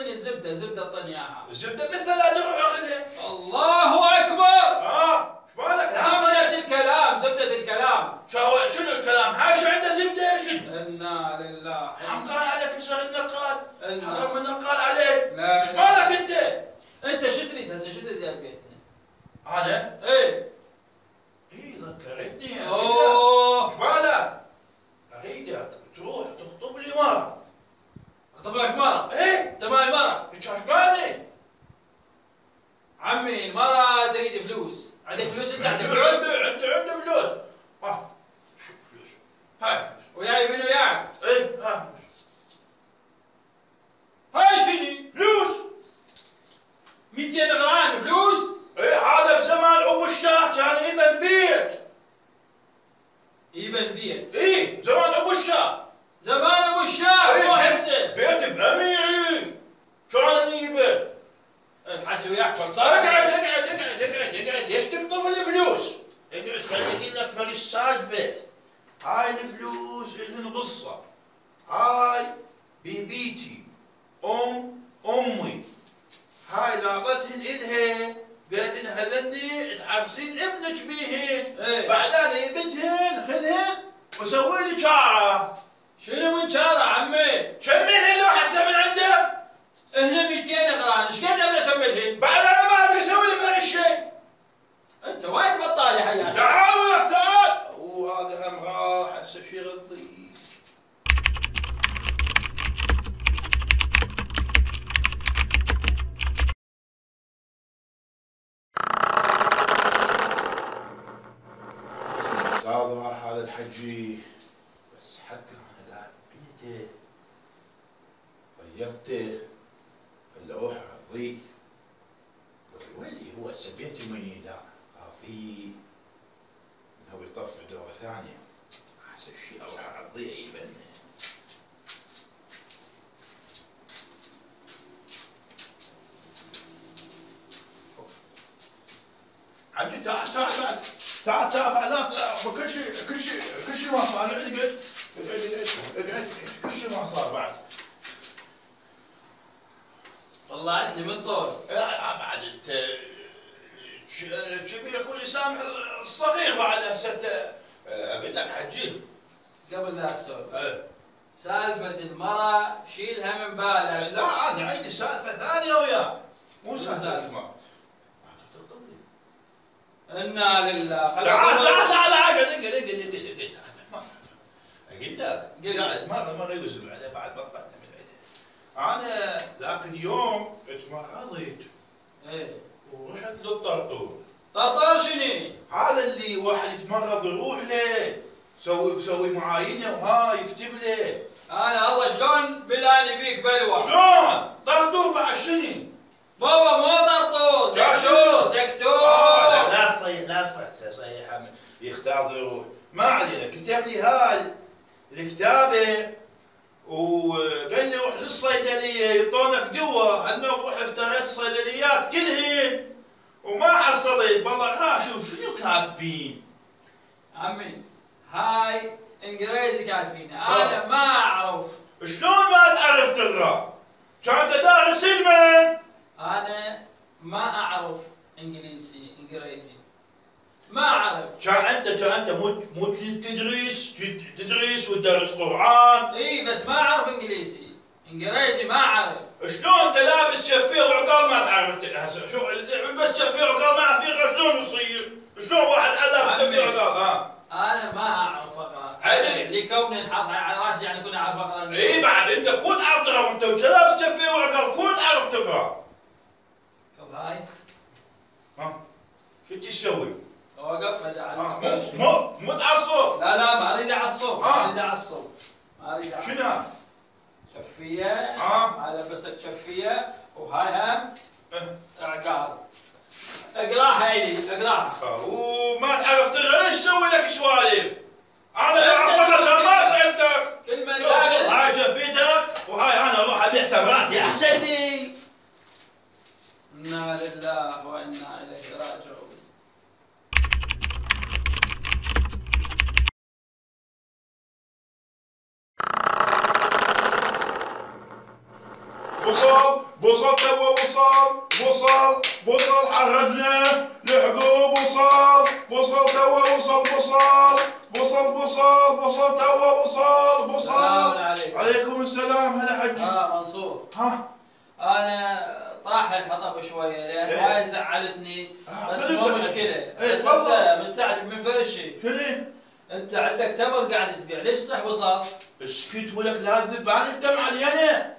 اعطيني الزبده، زبده اعطيني اياها. الزبده بالثلاجه روح اخذها. الله اكبر. ايش مالك؟ زبده الكلام، زبده الكلام. شنو الكلام؟ هاي شو عنده زبده؟ شنو؟ انا لله. عم قال عليك يسوي النقال. إنا. حرام النقال عليك. لا ايش مالك انت؟ انت شو تريد هسه؟ شو تريد يا البيت؟ انا؟ ايه ذكرتني. اوه. ايش مالك؟ اريدك تروح تخطب لي مرة. اخطب لك مرة؟ ايه؟ انت مال المرة؟ ايش مالي؟ عمي المرة تريد فلوس، عندك فلوس انت؟ عندك فلوس؟ عنده فلوس. شوف فلوس. هاي. وياي منو وياك؟ ايه هاي شنو؟ فلوس. 200 غران فلوس؟ ايه هذا بزمان ابو الشاه كان يبى البيت. يبى البيت؟ ايه زمان ابو الشاه. زمان ابو الشاه مو هسه. بيت بأميري. شلون يبى؟ حكي وياك فلطان. اقعد ليش تقطف الفلوس؟ اقعد خليني اقول لك فرق السالفه. هاي الفلوس لهن قصه. هاي بيبيتي امي. هاي لاقتهن الها قالت انها ذني تعرسين ابنك بيهن. ايه. بعدين يبتهن خذهن وسوي لي شاره. شنو من شارع عمي؟ شملهن لو حتى من عندك. هنا 200 غران، ايش قد ابي اسملهن؟ بعد انا ما ادري اسوي لك هالشيء. انت وايد بطال يا حياتي. تعال. وهذا هم راح هسه في غضي. صار هذا الحجي بس حقه انا قاعد بيته غيرته اللوح رضي. ويلي هو هسه بيتي ميدا خافي انه يطفي دورة ثانية. احسن شيء اروح اعضيه يبنى. عمي تعال لا كل شيء ما صار. اقعد كل شيء ما صار بعد. طلعتني من طول. بعد انت شبي يكون سامح الصغير بعد هسه. اقول لك حجي قبل لا اسولف. سالفة المرأة شيلها من بالك. لا عادي عندي سالفة ثانية وياك. مو سالفة ما انا لله. تعال اقعد مرة يوسف عليه بعد بطلت من عده. انا ذاك اليوم اتمرضت. ايه. ورحت للطرطور. طرطور شنو؟ هذا اللي واحد يتمرض يروح له سوي معاينه وها يكتب له. انا الله شلون بلاني بيك بلوى؟ شلون؟ طرطور بعد شنو؟ بابا مو طرطور، دكتور. لا صيحه يختار يروح. ما علينا. كتب لي هاي الكتابه وقال لي روح للصيدليه يعطونك دواء. انا روح افتريت الصيدليات كلهن وما حصلت. والله شوف شنو كاتبين. عمي هاي انجليزي كاتبين، انا ما اعرف. شلون ما تعرف تقرا؟ كانت دارس المن. انا ما اعرف انجليزي ما اعرف. كان انت مو تدرس وتدرس قران. اي بس ما اعرف انجليزي ما اعرف. شلون انت لابس شفير وعقال ما تعرف؟ شو لبس شفير وعقال ما اعرف يقرا شلون يصير؟ شلون واحد لابس شفير وعقال؟ انا ما اعرف اقرا. لكوني نحط على راسي يعني كنت اعرف اقرا. اي بعد انت كنت تعرف تقرا وانت لابس شفير وعقال كنت تعرف تقرا. شوف هاي. شو تسوي؟ اوقف ادعي. مو تعصب. لا ما اريد اعصب. ما اريد اعصب. شنو هذا؟ شفيه. هاي لبستك شفيه وهاي هم عقال. اقراها الي اقراها. وما تعرف تقرا ليش تسوي لك سوالف؟ انا اعرفك ما سالتك. كل من لابس. هاي شفيتك وهاي انا اروح ابيع تمرات احسن لي. انا لله وانا اليه راجعون. بصوب بصل توا وصل حرجنا الحقوب بصل توا بصل توا السلام بصل. عليكم. عليكم السلام. هلا حجي. منصور. ها انا طاح الحطب شويه لان إيه. هاي زعلتني. بس خلي مو بالك. مشكله. إيه، بس تفضل. هسه مستعجب من فرشي. شنو؟ انت عندك تمر قاعد تبيع، ليش صح بصل؟ اسكت ولك لا تذب، انا الدم علي انا.